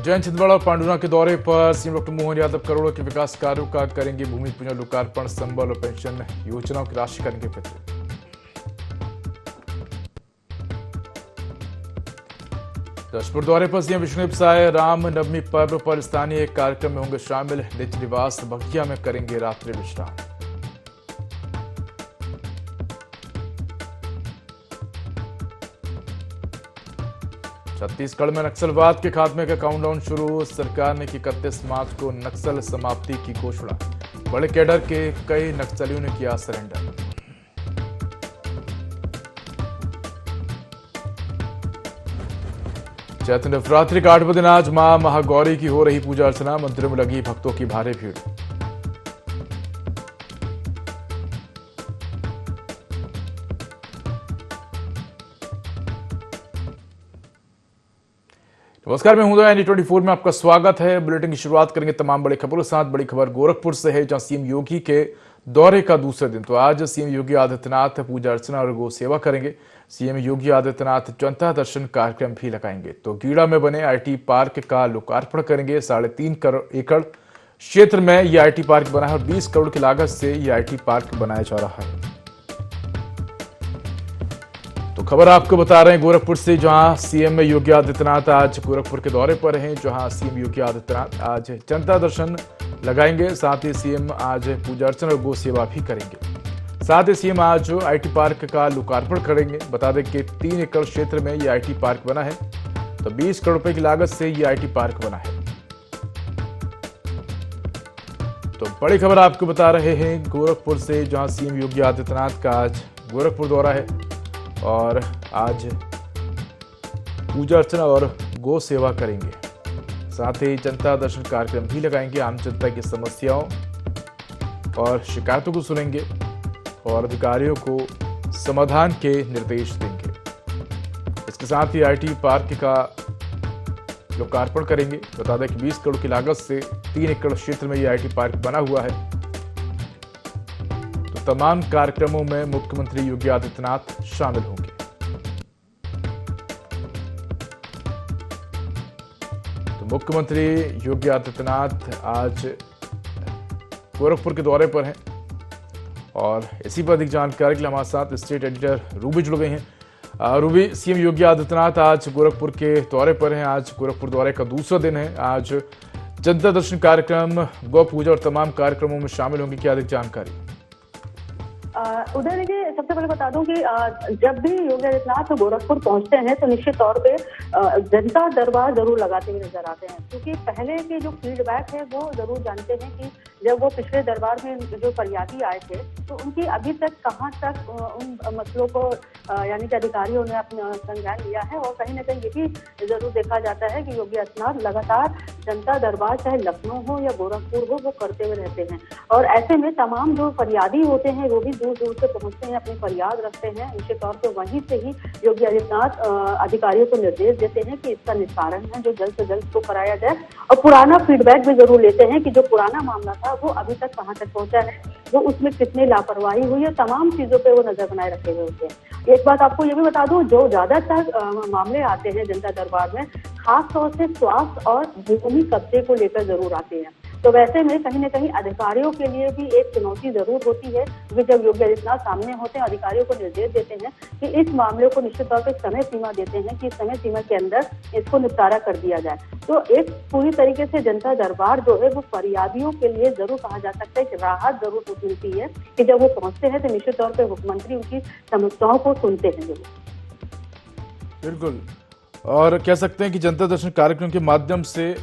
उज्जैन, छिंदवाड़ा और पांडुना के दौरे पर सीएम डॉक्टर मोहन यादव करोड़ों के विकास कार्यों का करेंगे भूमि पूजन, लोकार्पण, संबल और पेंशन योजनाओं की राशि करेंगे वितरित। जशपुर दौरे पर सीएम विष्णुदेव साय राम नवमी पर्व पर स्थानीय कार्यक्रम में होंगे शामिल। निज निवास बगिया में करेंगे रात्रि विश्राम। छत्तीसगढ़ में नक्सलवाद के खात्मे का काउंटडाउन शुरू। सरकार ने की 31 मार्च को नक्सल समाप्ति की घोषणा। बड़े कैडर के कई नक्सलियों ने किया सरेंडर। चैत्र नवरात्रि का 8वें दिन आज मां महागौरी की हो रही पूजा अर्चना। मंदिरों में लगी भक्तों की भारी भीड़। नमस्कार, मैं हूं ND24 में आपका स्वागत है। बुलेटिन की शुरुआत करेंगे तमाम बड़ी खबरों के साथ। बड़ी खबर गोरखपुर से है, जहां सीएम योगी के दौरे का दूसरे दिन तो आज सीएम योगी आदित्यनाथ पूजा अर्चना और गौ सेवा करेंगे। सीएम योगी आदित्यनाथ जनता दर्शन कार्यक्रम भी लगाएंगे तो गीड़ा में बने IT पार्क का लोकार्पण करेंगे। 3.5 एकड़ क्षेत्र में यह IT पार्क बना है और 20 करोड़ की लागत से यह IT पार्क बनाया जा रहा है। तो खबर आपको बता रहे हैं गोरखपुर से, जहां सीएम योगी आदित्यनाथ आज गोरखपुर के दौरे पर हैं, जहां सीएम योगी आदित्यनाथ आज जनता दर्शन लगाएंगे। साथ ही सीएम आज पूजा अर्चना और गौ सेवा भी करेंगे। साथ ही सीएम आज IT पार्क का लोकार्पण करेंगे। बता दें कि 3 एकड़ क्षेत्र में यह IT पार्क बना है तो 20 करोड़ रुपए की लागत से यह IT पार्क बना है। तो बड़ी खबर आपको बता रहे हैं गोरखपुर से, जहां सीएम योगी आदित्यनाथ का आज गोरखपुर दौरा है और आज पूजा अर्चना और गौ सेवा करेंगे। साथ ही जनता दर्शन कार्यक्रम भी लगाएंगे। आम जनता की समस्याओं और शिकायतों को सुनेंगे और अधिकारियों को समाधान के निर्देश देंगे। इसके साथ ही IT पार्क का लोकार्पण करेंगे। बता दें कि 20 करोड़ की लागत से 3 एकड़ क्षेत्र में यह IT पार्क बना हुआ है। तो तमाम कार्यक्रमों में मुख्यमंत्री योगी आदित्यनाथ शामिल होंगे। तो मुख्यमंत्री योगी आदित्यनाथ आज गोरखपुर के दौरे पर हैं और इसी पर अधिक जानकारी के लिए हमारे साथ स्टेट एडिटर रूबी जुड़ गई हैं। रूबी, सीएम योगी आदित्यनाथ आज गोरखपुर के दौरे पर हैं। आज गोरखपुर दौरे का दूसरा दिन है। आज जनता दर्शन कार्यक्रम, गौ पूजा और तमाम कार्यक्रमों में शामिल होंगे। क्या अधिक जानकारी? उदय, देखिए, सबसे पहले बता दूं कि जब भी योगी आदित्यनाथ गोरखपुर पहुंचते हैं तो निश्चित तौर पे जनता दरबार जरूर लगाते हुए नजर आते हैं, क्योंकि पहले के जो फीडबैक है वो जरूर जानते हैं कि जब वो पिछले दरबार में जो फरियादी आए थे तो उनकी अभी तक कहां तक उन मसलों को यानी कि अधिकारियों ने अपना संज्ञान लिया है। और कहीं ना कहीं ये भी जरूर देखा जाता है कि योगी आदित्यनाथ लगातार जनता दरबार चाहे लखनऊ हो या गोरखपुर हो वो करते हुए रहते हैं। और ऐसे में तमाम जो फरियादी होते हैं वो भी दूर दूर से पहुंचते हैं, अपनी फरियाद रखते हैं। निश्चित तौर पर वहीं से ही योगी आदित्यनाथ अधिकारियों को निर्देश देते हैं कि इसका निस्तारण है जो जल्द से जल्द को कराया जाए। और पुराना फीडबैक भी जरूर लेते हैं कि जो पुराना मामला था वो अभी तक कहां तक पहुंचा है, वो उसमें कितनी लापरवाही हुई है, तमाम चीजों पे वो नजर बनाए रखे हुए होते हैं। एक बात आपको ये भी बता दूं, जो ज्यादातर मामले आते हैं जनता दरबार में खास तौर से स्वास्थ्य और भूमि कब्जे को लेकर जरूर आते हैं। तो वैसे में कहीं ना कहीं अधिकारियों के लिए भी एक चुनौती जरूर होती है, क्योंकि जब योगी आदित्यनाथ सामने होते हैं अधिकारियों को निर्देश देते हैं कि इस मामले को निश्चित तौर पर समय सीमा देते हैं कि समय सीमा के अंदर इसको निपटारा कर दिया जाए। तो एक पूरी तरीके से जनता दरबार जो है वो फरियादियों के लिए जरूर कहा जा सकता है कि राहत जरूर मिलती है कि जब वो पहुंचते हैं तो निश्चित तौर पर मुख्यमंत्री उनकी समस्याओं को सुनते हैं जरूर। बिल्कुल, और कह सकते हैं कि जनता दर्शन कार्यक्रम के माध्यम से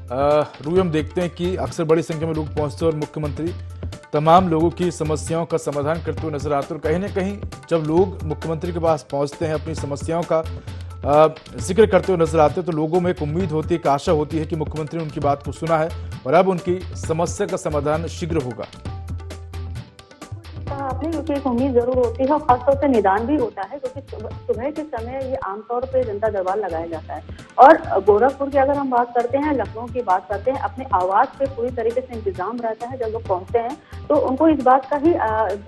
रूबी हम देखते हैं कि अक्सर बड़ी संख्या में लोग पहुंचते हैं और मुख्यमंत्री तमाम लोगों की समस्याओं का समाधान करते हुए नजर आते हैं। और कहीं ना कहीं जब लोग मुख्यमंत्री के पास पहुंचते हैं, अपनी समस्याओं का जिक्र करते हुए नजर आते हैं, तो लोगों में एक उम्मीद होती है, एक आशा होती है कि मुख्यमंत्री ने उनकी बात को सुना है और अब उनकी समस्या का समाधान शीघ्र होगा। बात नहीं, क्योंकि एक उम्मीद जरूर होती है और खासतौर से निदान भी होता है, क्योंकि सुबह के समय ये आमतौर पे जनता दरबार लगाया जाता है। और गोरखपुर की अगर हम बात करते हैं, लखनऊ की बात करते हैं, अपने आवास पे पूरी तरीके से इंतजाम रहता है। जब लोग पहुंचते हैं तो उनको इस बात का ही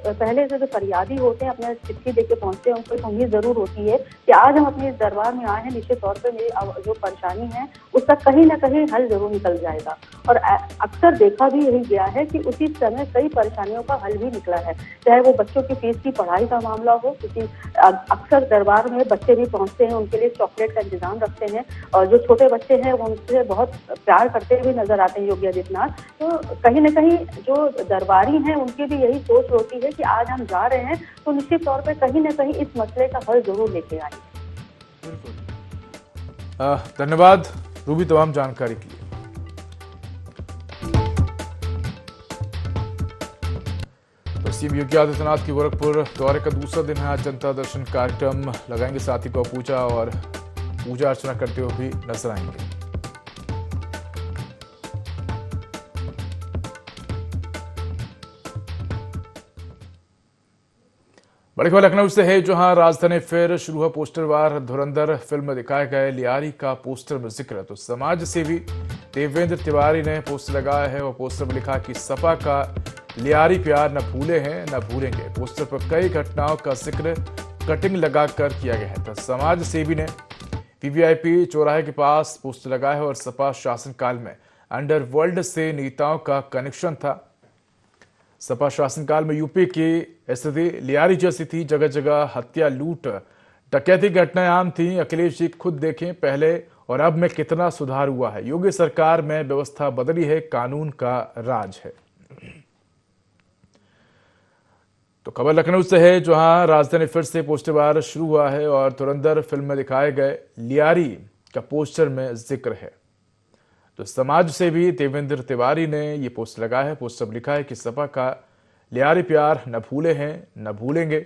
पहले से जो फरियादी होते हैं अपने चिट्ठी देके पहुंचते हैं, उनको एक उम्मीद जरूर होती है कि आज हम अपने इस दरबार में आए हैं, निश्चित तौर पर मेरी जो परेशानी है उसका कहीं ना कहीं हल जरूर निकल जाएगा। और अक्सर देखा भी यही गया है कि उसी समय कई परेशानियों का हल भी निकला है, चाहे वो बच्चों की फीस की पढ़ाई का मामला हो, क्योंकि अक्सर दरबार में बच्चे भी पहुंचते हैं, उनके लिए चॉकलेट का इंतजाम रखते हैं और जो छोटे बच्चे हैं वो उनसे बहुत प्यार करते हुए नजर आते हैं योगी आदित्यनाथ। तो कहीं न कहीं जो दरबारी हैं उनकी भी यही सोच होती है कि आज हम जा रहे हैं तो निश्चित तौर पर कहीं न कहीं इस मसले का हल जरूर लेके आएंगे। धन्यवाद रूबी तमाम जानकारी के लिए। तो सीएम योगी आदित्यनाथ की गोरखपुर दौरे का दूसरा दिन है। आज जनता दर्शन कार्यक्रम लगाएंगे, साथ ही गौ पूजा और पूजा अर्चना करते हुए भी नजर आएंगे। बड़ी खबर लखनऊ से है, जहां राजधानी फिर शुरू हुआ पोस्टरवार धुरंधर फिल्म में दिखाए गए लियारी का पोस्टर में जिक्र है। तो समाज सेवी देवेंद्र तिवारी ने पोस्टर लगाया है और पोस्टर में लिखा कि सपा का लियारी प्यार न भूले हैं न भूलेंगे। पोस्टर पर कई घटनाओं का जिक्र कटिंग लगाकर किया गया है। तो समाज सेवी ने पीवीआईपी चौराहे के पास पोस्टर लगाया है और सपा शासनकाल में अंडरवर्ल्ड से नेताओं का कनेक्शन था। सपा शासनकाल में यूपी की स्थिति लियारी जैसी थी, जगह जगह हत्या, लूट, डकैती घटनाएं आम थी। अखिलेश जी खुद देखें पहले और अब में कितना सुधार हुआ है। योगी सरकार में व्यवस्था बदली है, कानून का राज है। तो खबर लखनऊ से है, जहां राजधानी फिर से पोस्टरवार शुरू हुआ है और धुरंधर फिल्म में दिखाए गए लियारी का पोस्टर में जिक्र है। तो समाज से भी देवेंद्र तिवारी ने ये पोस्टर लगाया है। पोस्टर पर लिखा है कि सपा का लियारी प्यार न भूले हैं न भूलेंगे।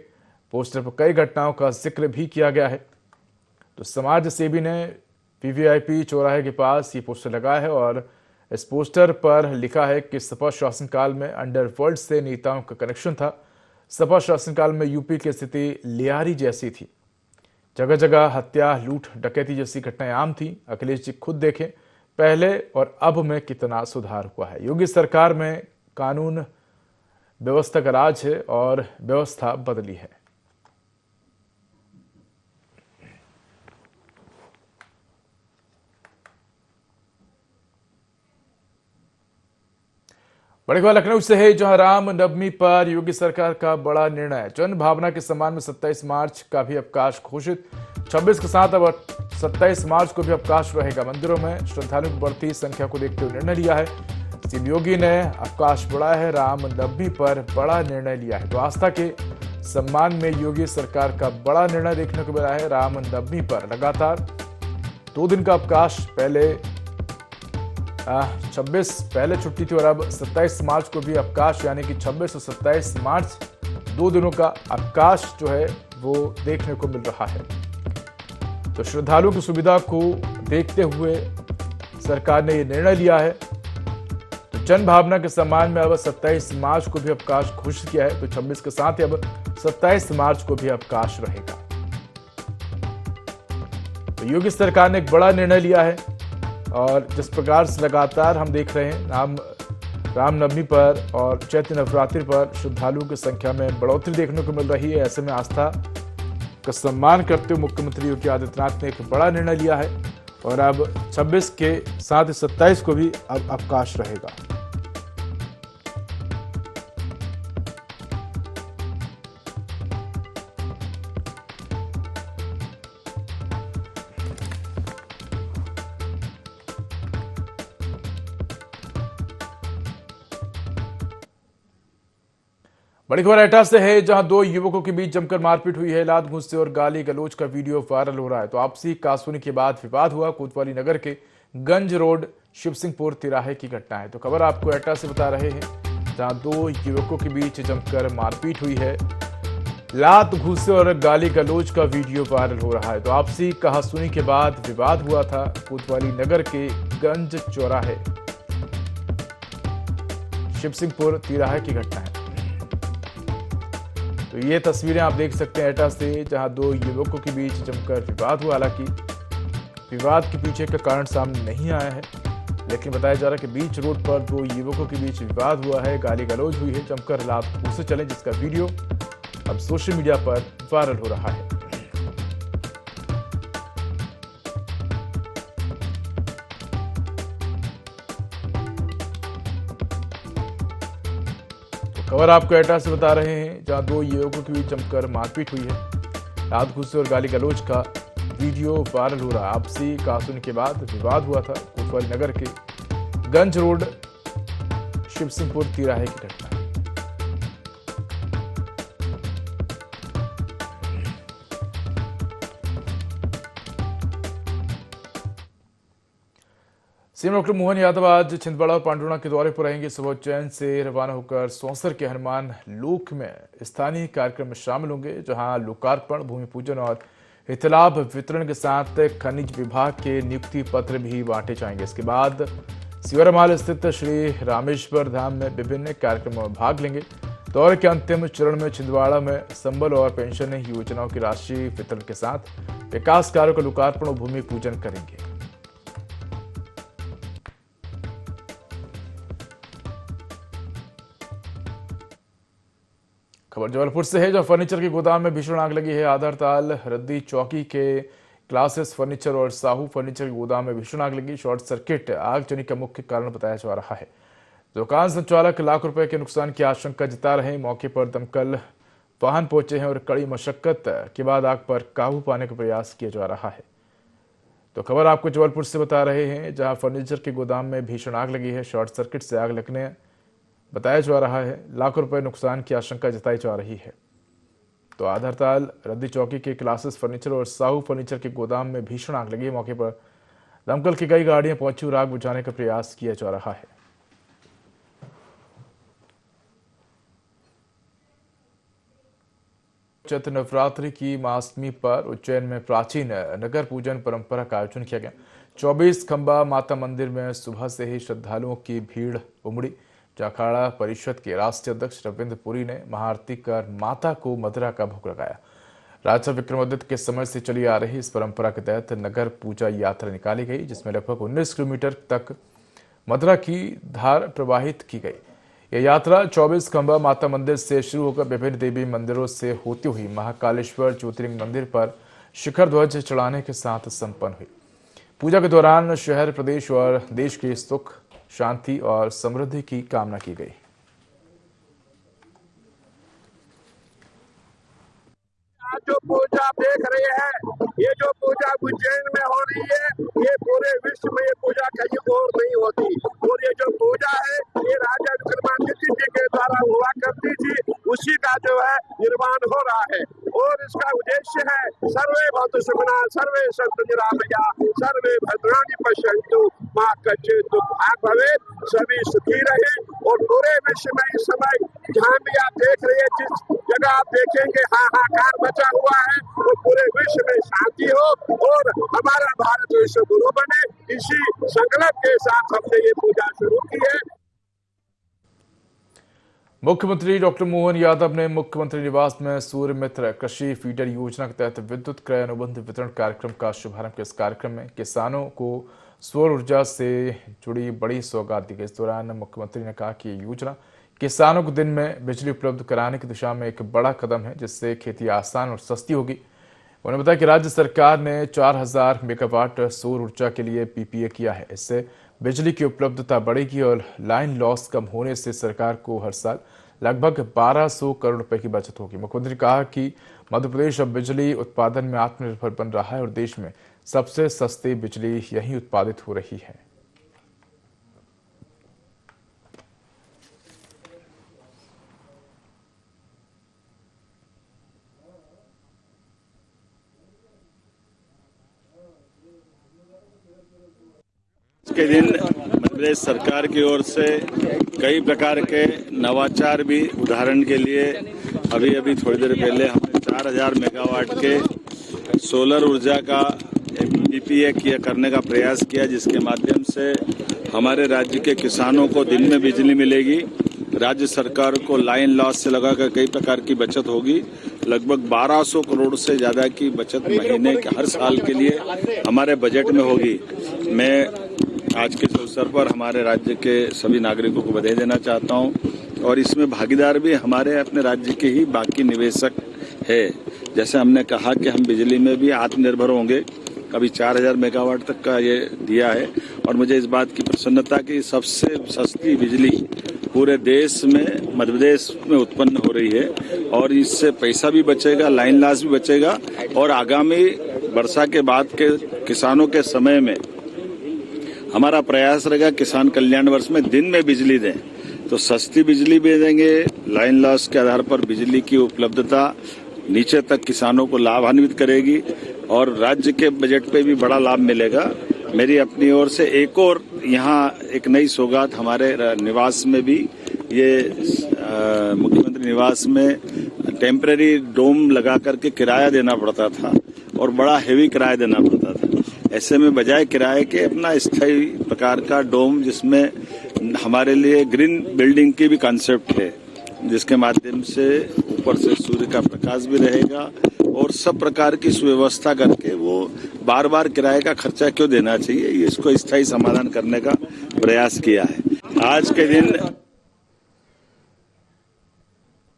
पोस्टर पर कई घटनाओं का जिक्र भी किया गया है। तो समाज सेवी ने पीवीआईपी चौराहे के पास ये पोस्टर लगाया है और इस पोस्टर पर लिखा है कि सपा शासनकाल में अंडरवर्ल्ड से नेताओं का कनेक्शन था। सपा शासनकाल में यूपी की स्थिति लियारी जैसी थी, जगह जगह हत्या, लूट, डकैती जैसी घटनाएं आम थी। अखिलेश जी खुद देखें पहले और अब में कितना सुधार हुआ है। योगी सरकार में कानून व्यवस्था का राज है और व्यवस्था बदली है। बड़ी खबर लखनऊ से है, जहां राम नवमी पर योगी सरकार का बड़ा निर्णय। जन भावना के सम्मान में 27 मार्च का भी अवकाश घोषित। 26 के साथ अब 27 मार्च को भी अवकाश रहेगा। मंदिरों में श्रद्धालुओं की बढ़ती संख्या को देखते हुए निर्णय लिया है। सीएम योगी ने अवकाश बढ़ाया है, राम नवमी पर बड़ा निर्णय लिया है। तो आस्था के सम्मान में योगी सरकार का बड़ा निर्णय देखने को मिला है। राम नवमी पर लगातार 2 दिन का अवकाश, पहले 26 पहले छुट्टी थी और अब 27 मार्च को भी अवकाश, यानी कि 26 और 27 मार्च 2 दिनों का अवकाश जो है वो देखने को मिल रहा है। तो श्रद्धालुओं की सुविधा को देखते हुए सरकार ने यह निर्णय लिया है। तो जन भावना के सम्मान में अब 27 मार्च को भी अवकाश घोषित किया है। तो 26 के साथ ही अब 27 मार्च को भी अवकाश रहेगा। तो योगी सरकार ने एक बड़ा निर्णय लिया है और जिस प्रकार से लगातार हम देख रहे हैं रामनवमी पर और चैत्र नवरात्रि पर श्रद्धालुओं की संख्या में बढ़ोतरी देखने को मिल रही है। ऐसे में आस्था का सम्मान करते हुए मुख्यमंत्री योगी आदित्यनाथ ने एक बड़ा निर्णय लिया है और अब 26 के साथ ही 27 को भी अब अवकाश रहेगा। बड़ी खबर एटा से है, जहां 2 युवकों के बीच जमकर मारपीट हुई है। लात घुसते और गाली गलौज का वीडियो वायरल हो रहा है। तो आपसी कासुनी के बाद विवाद हुआ। कोतवाली नगर के गंज रोड शिवसिंहपुर तिराहे की घटना है। तो खबर आपको एटा से बता रहे हैं, जहां 2 युवकों के बीच जमकर मारपीट हुई है। लात घुसे और गाली गलौज का वीडियो वायरल हो रहा है। तो आपसी कहासुनी के बाद विवाद हुआ था। कोतवाली नगर के गंज चौराहे शिवसिंहपुर तिराहे की घटना है। तो ये तस्वीरें आप देख सकते हैं एटा से, जहां दो युवकों के बीच जमकर विवाद हुआ। हालांकि विवाद के पीछे का कारण सामने नहीं आया है, लेकिन बताया जा रहा है कि बीच रोड पर दो युवकों के बीच विवाद हुआ है, गाली गलौज हुई है, जमकर हालात उससे चले, जिसका वीडियो अब सोशल मीडिया पर वायरल हो रहा है। खबर आपको एटा से बता रहे हैं, जहां दो युवकों के बीच जमकर मारपीट हुई है। दांत घुसे और गाली गलौज का वीडियो वायरल हो रहा है। आपसी कहासुनी के बाद विवाद हुआ था। कोतवाली नगर के गंज रोड शिवसिंहपुर तिराहे की घटना। सीएम डॉक्टर मोहन यादव आज छिंदवाड़ा और पांडुर्णा के दौरे पर रहेंगे। सुबह उज्जैन से रवाना होकर सौंसर के हनुमान लोक में स्थानीय कार्यक्रम में शामिल होंगे, जहां लोकार्पण, भूमि पूजन और हितलाभ वितरण के साथ खनिज विभाग के नियुक्ति पत्र भी बांटे जाएंगे। इसके बाद सिवरमाल स्थित श्री रामेश्वर धाम में विभिन्न कार्यक्रमों में भाग लेंगे। दौरे के अंतिम चरण में छिंदवाड़ा में संबल और पेंशन योजनाओं की राशि वितरण के साथ विकास कार्यों का लोकार्पण और भूमि पूजन करेंगे। खबर जबलपुर से है, जहां फर्नीचर के गोदाम में भीषण आग लगी है। आधारताल रद्दी चौकी के क्लासेस फर्नीचर और साहू फर्नीचर के गोदाम में भीषण आग लगी। शॉर्ट सर्किट आगजनी का मुख्य कारण बताया जा रहा है। दुकान संचालक लाख रुपए के नुकसान की आशंका जता रहे हैं। मौके पर दमकल वाहन पहुंचे हैं और कड़ी मशक्कत के बाद आग पर काबू पाने का प्रयास किया जा रहा है। तो खबर आपको जबलपुर से बता रहे हैं, जहां फर्नीचर के गोदाम में भीषण आग लगी है। शॉर्ट सर्किट से आग लगने बताया जा रहा है। लाखों रुपए नुकसान की आशंका जताई जा रही है। तो आधारताल रद्दी चौकी के क्लासेस फर्नीचर और साहू फर्नीचर के गोदाम में भीषण आग लगी है। मौके पर दमकल की कई गाड़ियां पहुंची और आग बुझाने का प्रयास किया जा रहा है। चैत्र नवरात्रि की महाअष्टमी पर उज्जैन में प्राचीन नगर पूजन परंपरा का आयोजन किया गया। 24 खंबा माता मंदिर में सुबह से ही श्रद्धालुओं की भीड़ उमड़ी। अखाड़ा परिषद के राष्ट्रीय अध्यक्ष रविंद्र पुरी ने महाआरती कर माता को मदिरा का भोग लगाया। राजा विक्रमादित्य के समय से चली आ रही इस परंपरा के तहत नगर पूजा यात्रा निकाली गई, जिसमें लगभग 19 किलोमीटर तक मदिरा की धार प्रवाहित की गई। यह यात्रा 24 खंबा माता मंदिर से शुरू होकर विभिन्न देवी मंदिरों से होती हुई महाकालेश्वर ज्योतिर्लिंग मंदिर पर शिखर ध्वज चढ़ाने के साथ संपन्न हुई। पूजा के दौरान शहर, प्रदेश और देश के सुख, शांति और समृद्धि की कामना की गई। आज जो पूजा आप देख रहे हैं, ये जो पूजा उज्जैन में हो रही है, ये पूरे विश्व में ये पूजा कहीं और नहीं होती। और ये जो पूजा है, ये राजा विक्रमादित्य जी के द्वारा हुआ करती थी, उसी का जो है निर्माण हो रहा है। और इसका उद्देश्य है सर्वे भवन्तु सुखिनः, सर्वे सन्तु निरामया, सर्वे भद्राणि पश्यन्तु मा कश्चित् दुःखभाग् भवेत्। सभी सुखी रहे। और पूरे विश्व में इस समय जहाँ भी आप देख रहे हैं, जिस जगह आप देखेंगे हाहाकार मचा हुआ है, तो पूरे विश्व में शांति हो और हमारा भारत विश्व गुरु बने। इसी संकल्प के साथ हमने ये पूजा शुरू की है। मुख्यमंत्री डॉक्टर मोहन यादव ने मुख्यमंत्री निवास में सूर्य मित्र कृषि फीडर योजना के तहत विद्युत क्रय अनुबंध वितरण कार्यक्रम का शुभारंभ किया। इस कार्यक्रम में किसानों को सौर ऊर्जा से जुड़ी बड़ी सौगात दी गई। इस दौरान मुख्यमंत्री ने कहा कि ये योजना किसानों को दिन में बिजली उपलब्ध कराने की दिशा में एक बड़ा कदम है, जिससे खेती आसान और सस्ती होगी। उन्होंने बताया कि राज्य सरकार ने 4000 मेगावाट सौर ऊर्जा के लिए पीपीए किया है। इससे बिजली की उपलब्धता बढ़ेगी और लाइन लॉस कम होने से सरकार को हर साल लगभग 1200 करोड़ रुपए की बचत होगी। मुख्यमंत्री ने कहा कि मध्य प्रदेश अब बिजली उत्पादन में आत्मनिर्भर बन रहा है और देश में सबसे सस्ती बिजली यहीं उत्पादित हो रही है। के दिन मध्य प्रदेश सरकार की ओर से कई प्रकार के नवाचार भी, उदाहरण के लिए अभी थोड़ी देर पहले हमने 4000 मेगावाट के सोलर ऊर्जा का पीपीए करने का प्रयास किया, जिसके माध्यम से हमारे राज्य के किसानों को दिन में बिजली मिलेगी, राज्य सरकार को लाइन लॉस से लगाकर कई प्रकार की बचत होगी। लगभग 1200 करोड़ से ज्यादा की बचत महीने के हर साल के लिए हमारे बजट में होगी। मैं आज के इस अवसर पर हमारे राज्य के सभी नागरिकों को बधाई देना चाहता हूं और इसमें भागीदार भी हमारे अपने राज्य के ही बाकी निवेशक है। जैसे हमने कहा कि हम बिजली में भी आत्मनिर्भर होंगे, अभी 4000 मेगावाट तक का ये दिया है और मुझे इस बात की प्रसन्नता कि सबसे सस्ती बिजली पूरे देश में मध्य प्रदेश में उत्पन्न हो रही है और इससे पैसा भी बचेगा, लाइन लॉस भी बचेगा और आगामी वर्षा के बाद के किसानों के समय में हमारा प्रयास रहेगा किसान कल्याण वर्ष में दिन में बिजली दें, तो सस्ती बिजली भी देंगे। लाइन लॉस के आधार पर बिजली की उपलब्धता नीचे तक किसानों को लाभान्वित करेगी और राज्य के बजट पे भी बड़ा लाभ मिलेगा। मेरी अपनी ओर से एक और यहाँ एक नई सौगात हमारे निवास में भी, ये मुख्यमंत्री निवास में टेम्परेरी डोम लगा करके किराया देना पड़ता था और बड़ा हेवी किराया देना पड़ता था। ऐसे में बजाय किराए के अपना स्थायी प्रकार का डोम जिसमें हमारे लिए ग्रीन बिल्डिंग की भी कॉन्सेप्ट है, जिसके माध्यम से ऊपर से सूर्य का प्रकाश भी रहेगा और सब प्रकार की सुव्यवस्था करके वो बार बार किराए का खर्चा क्यों देना चाहिए, इसको स्थायी समाधान करने का प्रयास किया है। आज के दिन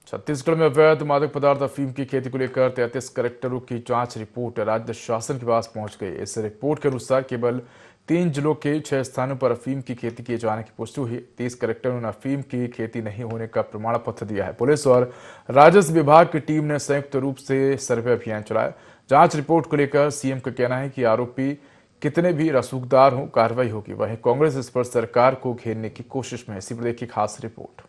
छत्तीसगढ़ में अवैध मादक पदार्थ अफीम की खेती को लेकर 33 कलेक्टरों की जांच रिपोर्ट राज्य शासन के पास पहुंच गई। इस रिपोर्ट के अनुसार केवल 3 जिलों के 6 स्थानों पर अफीम की खेती किए जाने की पुष्टि हुई। 30 कलेक्टरों ने अफीम की खेती नहीं होने का प्रमाण पत्र दिया है। पुलिस और राजस्व विभाग की टीम ने संयुक्त रूप से सर्वे अभियान चलाया। जांच रिपोर्ट को लेकर सीएम का कहना है कि आरोपी कितने भी रसूखदार हों, कार्रवाई होगी। वहीं कांग्रेस इस पर सरकार को घेरने की कोशिश में है। इसी पर देखिए खास रिपोर्ट।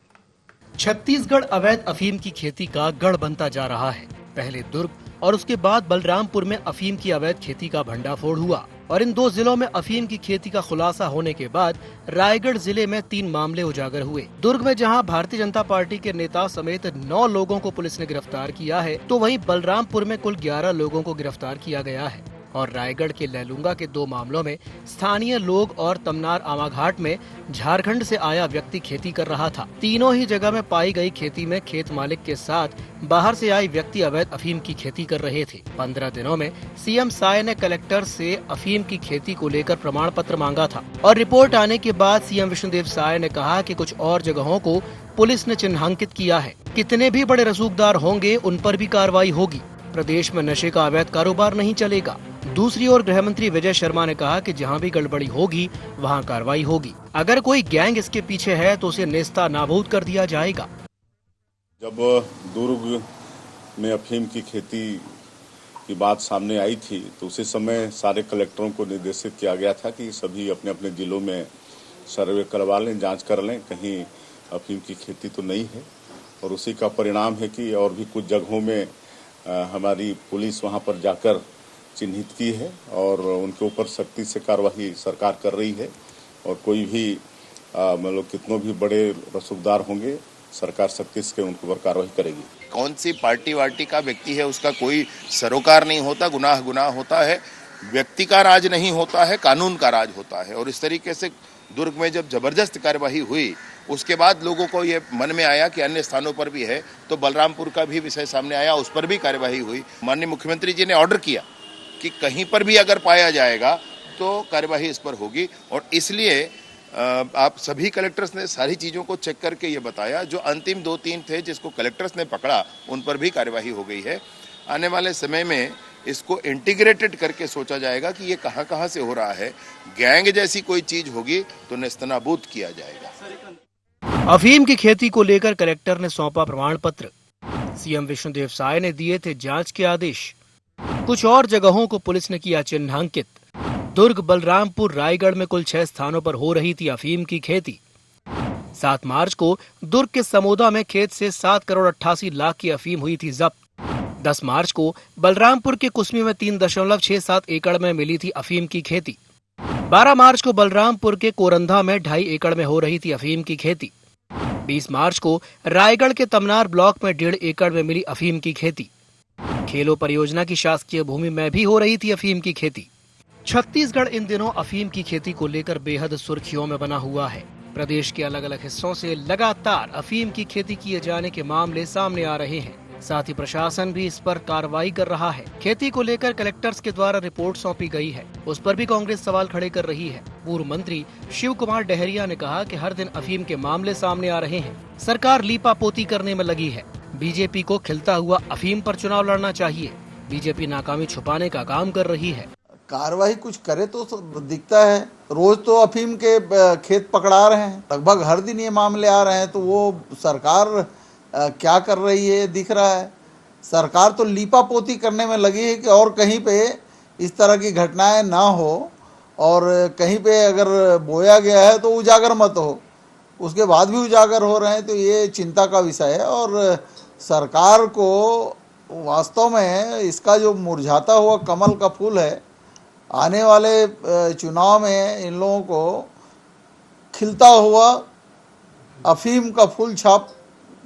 छत्तीसगढ़ अवैध अफीम की खेती का गढ़ बनता जा रहा है। पहले दुर्ग और उसके बाद बलरामपुर में अफीम की अवैध खेती का भंडाफोड़ हुआ और इन 2 जिलों में अफीम की खेती का खुलासा होने के बाद रायगढ़ जिले में 3 मामले उजागर हुए। दुर्ग में जहां भारतीय जनता पार्टी के नेता समेत 9 लोगों को पुलिस ने गिरफ्तार किया है, तो वहीं बलरामपुर में कुल 11 लोगों को गिरफ्तार किया गया है और रायगढ़ के लैलूंगा के 2 मामलों में स्थानीय लोग और तमनार आमाघाट में झारखंड से आया व्यक्ति खेती कर रहा था। तीनों ही जगह में पाई गई खेती में खेत मालिक के साथ बाहर से आए व्यक्ति अवैध अफीम की खेती कर रहे थे। 15 दिनों में सीएम साय ने कलेक्टर से अफीम की खेती को लेकर प्रमाण पत्र मांगा था और रिपोर्ट आने के बाद सीएम विष्णुदेव साय ने कहा कि कुछ और जगहों को पुलिस ने चिन्हांकित किया है। कितने भी बड़े रसूखदार होंगे उन पर भी कार्रवाई होगी। प्रदेश में नशे का अवैध कारोबार नहीं चलेगा। दूसरी ओर गृह मंत्री विजय शर्मा ने कहा कि जहां भी गड़बड़ी होगी वहां कार्रवाई होगी। अगर कोई गैंग इसके पीछे है तो उसे नेस्ता नाबूद कर दिया जाएगा। जब दुर्ग में अफीम की खेती की बात सामने आई थी तो उसी समय सारे कलेक्टरों को निर्देशित किया गया था कि सभी अपने अपने जिलों में सर्वे करवा लें, जांच कर लें, कहीं अफीम की खेती तो नहीं है। और उसी का परिणाम है कि और भी कुछ जगहों में हमारी पुलिस वहां पर जाकर चिन्हित की है और उनके ऊपर सख्ती से कार्रवाई सरकार कर रही है और कोई भी मतलब कितनों भी बड़े रसूखदार होंगे सरकार सख्ती से उनके ऊपर कार्रवाई करेगी। कौन सी पार्टी वार्टी का व्यक्ति है उसका कोई सरोकार नहीं होता, गुनाह होता है। व्यक्ति का राज नहीं होता है, कानून का राज होता है। और इस तरीके से दुर्ग में जब जबरदस्त कार्यवाही हुई उसके बाद लोगों को ये मन में आया कि अन्य स्थानों पर भी है, तो बलरामपुर का भी विषय सामने आया, उस पर भी कार्यवाही हुई। माननीय मुख्यमंत्री जी ने ऑर्डर किया कि कहीं पर भी अगर पाया जाएगा तो कार्यवाही इस पर होगी। और इसलिए आप सभी कलेक्टर्स ने सारी चीज़ों को चेक करके ये बताया। जो अंतिम 2-3 थे जिसको कलेक्टर्स ने पकड़ा उन पर भी कार्यवाही हो गई है। आने वाले समय में इसको इंटीग्रेटेड करके सोचा जाएगा कि ये कहाँ से हो रहा है। गैंग जैसी कोई चीज होगी तो नेस्तनाबूद किया जाएगा। अफीम की खेती को लेकर कलेक्टर ने सौंपा प्रमाण पत्र। सीएम विष्णुदेव साय ने दिए थे जांच के आदेश। कुछ और जगहों को पुलिस ने किया चिन्हांकित। दुर्ग, बलरामपुर, रायगढ़ में कुल 6 स्थानों पर हो रही थी अफीम की खेती। 7 मार्च को दुर्ग के समोदा में खेत से 7 करोड़ 88 लाख की अफीम हुई थी जब्त। 10 मार्च को बलरामपुर के कुसमी में 3.67 एकड़ में मिली थी अफीम की खेती। 12 मार्च को बलरामपुर के कोरंधा में 2.5 एकड़ में हो रही थी अफीम की खेती। 20 मार्च को रायगढ़ के तमनार ब्लॉक में 1.5 एकड़ में मिली अफीम की खेती। खेलो परियोजना की शासकीय भूमि में भी हो रही थी अफीम की खेती। छत्तीसगढ़ इन दिनों अफीम की खेती को लेकर बेहद सुर्खियों में बना हुआ है। प्रदेश के अलग अलग हिस्सों से लगातार अफीम की खेती किए जाने के मामले सामने आ रहे हैं। साथ ही प्रशासन भी इस पर कार्रवाई कर रहा है। खेती को लेकर कलेक्टर्स के द्वारा रिपोर्ट सौंपी गई है, उस पर भी कांग्रेस सवाल खड़े कर रही है। पूर्व मंत्री शिव कुमार डहरिया ने कहा कि हर दिन अफीम के मामले सामने आ रहे हैं, सरकार लीपापोती करने में लगी है। बीजेपी को खिलता हुआ अफीम पर चुनाव लड़ना चाहिए। बीजेपी नाकामी छुपाने का काम कर रही है। कार्रवाई कुछ करे तो दिखता है। रोज तो अफीम के खेत पकड़ा रहे हैं, लगभग हर दिन ये मामले आ रहे हैं, तो वो सरकार क्या कर रही है दिख रहा है। सरकार तो लीपापोती करने में लगी है कि और कहीं पे इस तरह की घटनाएं ना हो, और कहीं पे अगर बोया गया है तो उजागर मत हो, उसके बाद भी उजागर हो रहे हैं, तो ये चिंता का विषय है। और सरकार को वास्तव में इसका जो मुरझाता हुआ कमल का फूल है, आने वाले चुनाव में इन लोगों को खिलता हुआ अफीम का फूल छाप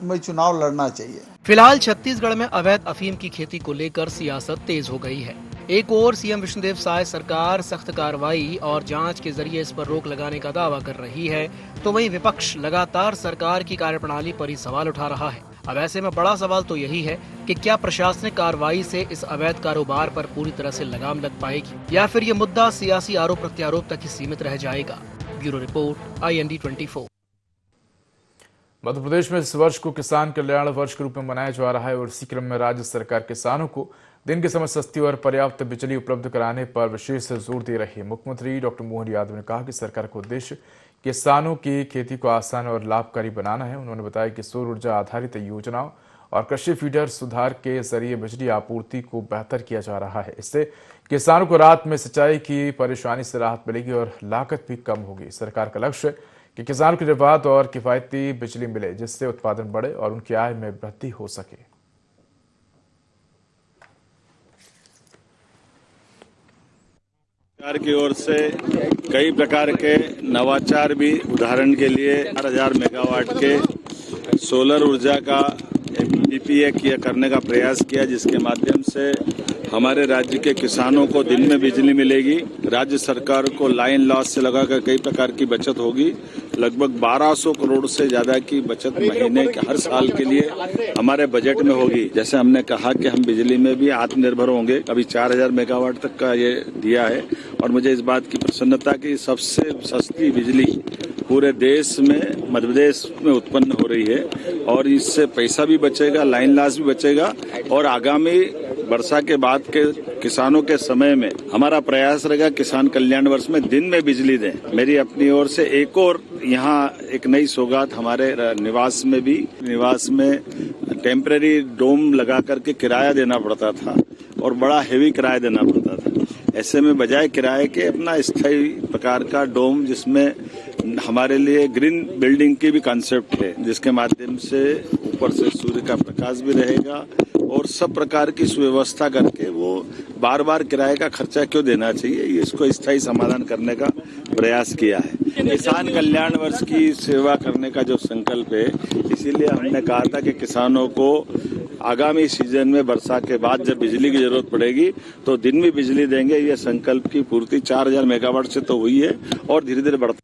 में चुनाव लड़ना चाहिए। फिलहाल छत्तीसगढ़ में अवैध अफीम की खेती को लेकर सियासत तेज हो गई है। एक ओर सीएम विष्णुदेव साय सरकार सख्त कार्रवाई और जांच के जरिए इस पर रोक लगाने का दावा कर रही है, तो वहीं विपक्ष लगातार सरकार की कार्यप्रणाली पर ही सवाल उठा रहा है। अब ऐसे में बड़ा सवाल तो यही है कि क्या प्रशासनिक कार्रवाई से इस अवैध कारोबार पर पूरी तरह से लगाम लग पाएगी, या फिर ये मुद्दा सियासी आरोप प्रत्यारोप तक ही सीमित रह जाएगा। Bureau report, IND 24। Madhya Pradesh में इस वर्ष को किसान कल्याण वर्ष के रूप में मनाया जा रहा है और इसी क्रम में राज्य सरकार किसानों को दिन के समय सस्ती और पर्याप्त बिजली उपलब्ध कराने पर विशेष जोर दे रही है। मुख्यमंत्री डॉक्टर मोहन यादव ने कहा कि सरकार का उद्देश्य किसानों की खेती को आसान और लाभकारी बनाना है। उन्होंने बताया कि सौर ऊर्जा आधारित योजनाओं और कृषि फीडर सुधार के जरिए बिजली आपूर्ति को बेहतर किया जा रहा है। इससे किसानों को रात में सिंचाई की परेशानी से राहत मिलेगी और लागत भी कम होगी। सरकार का लक्ष्य है कि किसानों को निर्बाध और किफायती बिजली मिले, जिससे उत्पादन बढ़े और उनकी आय में वृद्धि हो सके। सरकार की ओर से कई प्रकार के नवाचार भी, उदाहरण के लिए 4000 मेगावाट के सोलर ऊर्जा का PPA किया करने का प्रयास किया, जिसके माध्यम से हमारे राज्य के किसानों को दिन में बिजली मिलेगी। राज्य सरकार को लाइन लॉस से लगाकर कई प्रकार की बचत होगी। लगभग 1200 करोड़ से ज्यादा की बचत महीने के हर साल के लिए हमारे बजट में होगी। जैसे हमने कहा कि हम बिजली में भी आत्मनिर्भर होंगे, अभी 4000 मेगावाट तक का ये दिया है, और मुझे इस बात की प्रसन्नता कि सबसे सस्ती बिजली पूरे देश में मध्य प्रदेश में उत्पन्न हो रही है, और इससे पैसा भी बचेगा, लाइन लॉस भी बचेगा, और आगामी वर्षा के बाद के किसानों के समय में हमारा प्रयास रहेगा किसान कल्याण वर्ष में दिन में बिजली दें। मेरी अपनी ओर से एक और यहाँ एक नई सौगात, हमारे निवास में टेम्परेरी डोम लगा करके किराया देना पड़ता था और बड़ा हेवी किराया देना पड़ता था। ऐसे में बजाय किराए के अपना स्थायी प्रकार का डोम, जिसमें हमारे लिए ग्रीन बिल्डिंग की भी कॉन्सेप्ट है, जिसके माध्यम से ऊपर से सूर्य का प्रकाश भी रहेगा और सब प्रकार की सुव्यवस्था करके वो बार बार किराए का खर्चा क्यों देना चाहिए, इसको स्थायी समाधान करने का प्रयास किया है। किसान कल्याण वर्ष की सेवा करने का जो संकल्प है, इसीलिए हमने कहा था कि किसानों को आगामी सीजन में वर्षा के बाद जब बिजली की जरूरत पड़ेगी तो दिन में बिजली देंगे। ये संकल्प की पूर्ति 4000 मेगावाट से तो हुई है और धीरे धीरे बढ़ता।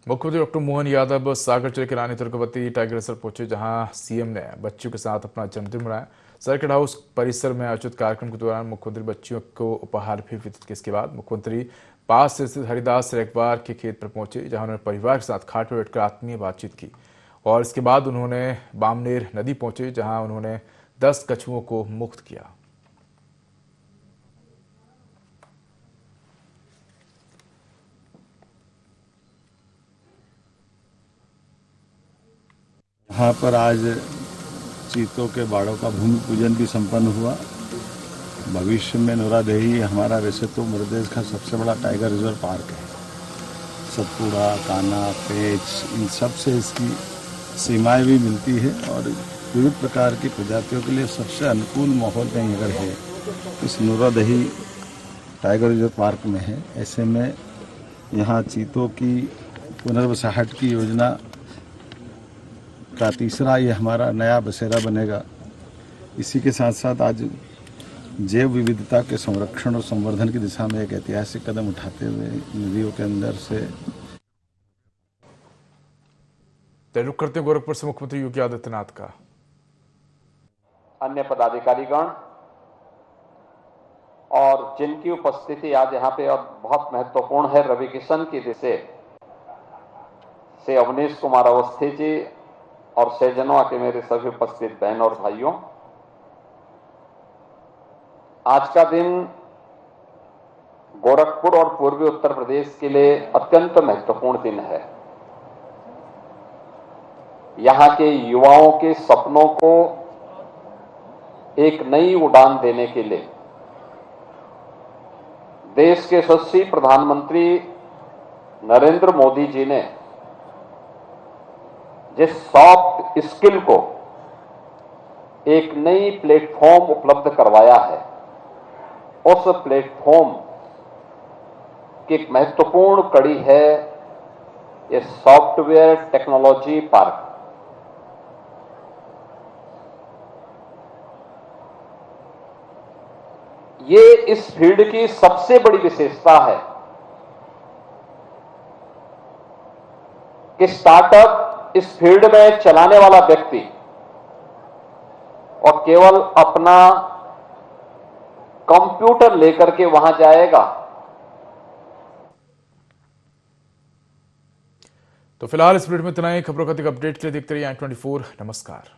मुख्यमंत्री डॉक्टर मोहन यादव सागर जिले के रानी दुर्गावती टाइगर रिजर्व पहुंचे, जहां सीएम ने बच्चों के साथ अपना जन्मदिन मनाया। सर्किट हाउस परिसर में आयोजित कार्यक्रम के दौरान मुख्यमंत्री बच्चियों को उपहार भी वितरित किए। इसके बाद मुख्यमंत्री पास स्थित हरिदास रेगवार के खेत पर पहुंचे, जहां उन्होंने परिवार के साथ खाट पर बैठकर आत्मीय बातचीत की, और इसके बाद उन्होंने बामनेर नदी पहुंचे, जहां उन्होंने 10 कछुओं को मुक्त किया। यहाँ पर आज चीतों के बाड़ों का भूमि पूजन भी संपन्न हुआ। भविष्य में नोरादेही हमारा वैसे तो मध्य प्रदेश का सबसे बड़ा टाइगर रिजर्व पार्क है। सतपुड़ा, कान्हा, पेंच, इन सब से इसकी सीमाएं भी मिलती है और विविध प्रकार की प्रजातियों के लिए सबसे अनुकूल माहौल कहीं अगर है इस नोरादेही टाइगर रिजर्व पार्क में है। ऐसे में यहाँ चीतों की पुनर्वसाहट की योजना का तीसरा ये हमारा नया बसेरा बनेगा। इसी के साथ साथ आज जैव विविधता के संरक्षण और संवर्धन की दिशा में एक ऐतिहासिक कदम उठाते हुए नदियों के अंदर से तो रुक करते हैं गोरखपुर से मुख्यमंत्री योगी आदित्यनाथ का। अन्य पदाधिकारीगण और जिनकी उपस्थिति आज यहाँ पे और बहुत महत्वपूर्ण है, रवि किशन की दिशा से अवनीश कुमार अवस्थी जी और सैजनों के मेरे सभी उपस्थित बहन और भाइयों, आज का दिन गोरखपुर और पूर्वी उत्तर प्रदेश के लिए अत्यंत महत्वपूर्ण दिन है। यहाँ के युवाओं के सपनों को एक नई उड़ान देने के लिए देश के यशस्वी प्रधानमंत्री नरेंद्र मोदी जी ने जिस सॉफ्ट स्किल को एक नई प्लेटफॉर्म उपलब्ध करवाया है, उस प्लेटफॉर्म की एक महत्वपूर्ण कड़ी है ये सॉफ्टवेयर टेक्नोलॉजी पार्क। ये इस फील्ड की सबसे बड़ी विशेषता है कि स्टार्टअप इस फील्ड में चलाने वाला व्यक्ति और केवल अपना कंप्यूटर लेकर के वहां जाएगा। तो फिलहाल इस बुलेटिन में इतना ही। खबरों का अधिक अपडेट के लिए देखते रहिए i24। नमस्कार।